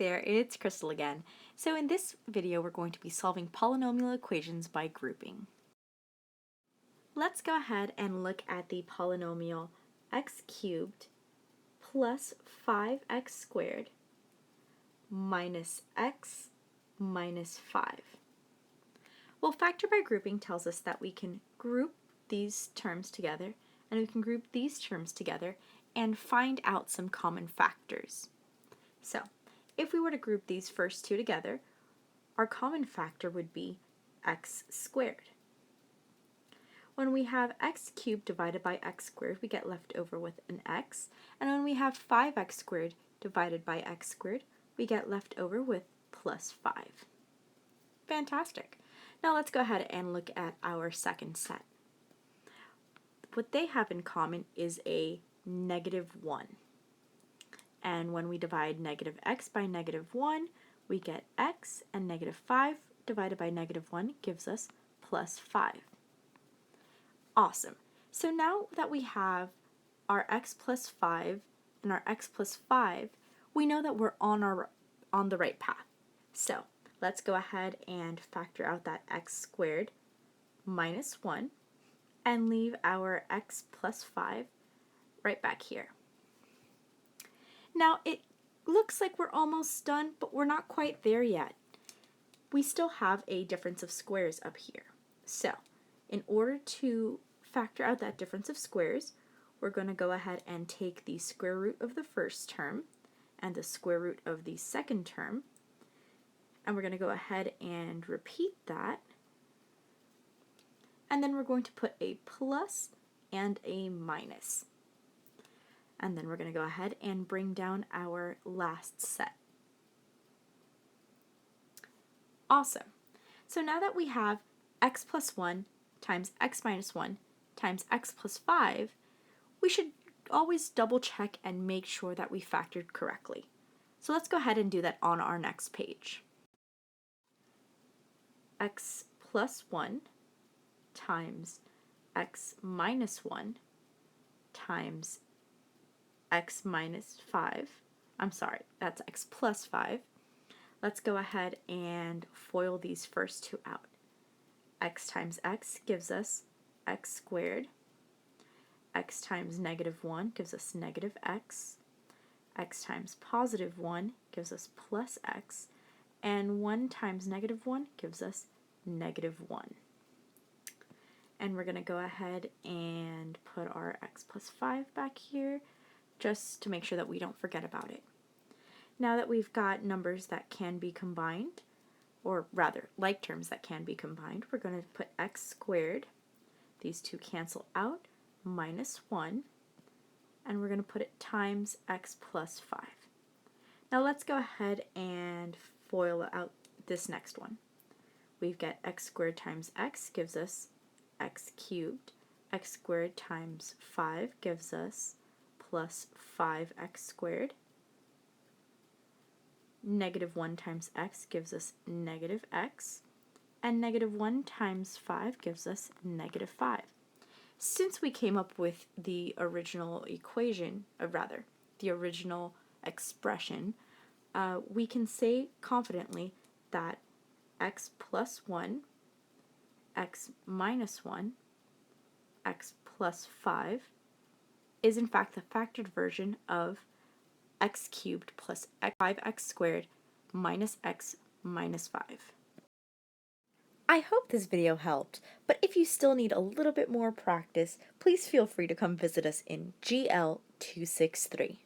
there, it's Crystal again. So in this video we're going to be solving polynomial equations by grouping. Let's go ahead and look at the polynomial x cubed plus 5x squared minus x minus 5. Well, factor by grouping tells us that we can group these terms together and we can group these terms together and find out some common factors. So, if we were to group these first two together, our common factor would be x squared. When we have x cubed divided by x squared, we get left over with an x, and when we have 5x squared divided by x squared, we get left over with plus 5. Fantastic. Now let's go ahead and look at our second set. What they have in common is a -1. And when we divide negative x by -1, we get x, and -5 divided by -1 gives us plus 5. Awesome. So now that we have our x plus 5 and our x plus 5, we know that we're on the right path. So let's go ahead and factor out that x squared minus 1 and leave our x plus 5 right back here. Now it looks like we're almost done, but we're not quite there yet. We still have a difference of squares up here. So in order to factor out that difference of squares, we're going to go ahead and take the square root of the first term and the square root of the second term, and we're going to go ahead and repeat that, and then we're going to put a plus and a minus. And then we're going to go ahead and bring down our last set. Awesome. So now that we have x plus 1 times x minus 1 times x plus 5, we should always double check and make sure that we factored correctly. So let's go ahead and do that on our next page. X plus 1 times x minus 1 times x minus 5, I'm sorry, that's x plus 5. Let's go ahead and FOIL these first two out. X times x gives us x squared. X times -1 gives us negative x. X times positive 1 gives us plus x. And 1 times -1 gives us -1. And we're going to go ahead and put our x plus 5 back here, just to make sure that we don't forget about it. Now that we've got numbers that can be combined, or rather, like terms that can be combined, we're going to put x squared, these two cancel out, minus 1, and we're going to put it times x plus 5. Now let's go ahead and FOIL out this next one. We've got x squared times x gives us x cubed. X squared times 5 gives us plus 5x squared. -1 times x gives us negative x. And -1 times 5 gives us -5. Since we came up with the original equation, the original expression, we can say confidently that x plus 1, x minus 1, x plus 5 is in fact the factored version of x cubed plus 5x squared minus x minus 5. I hope this video helped, but if you still need a little bit more practice, please feel free to come visit us in GL263.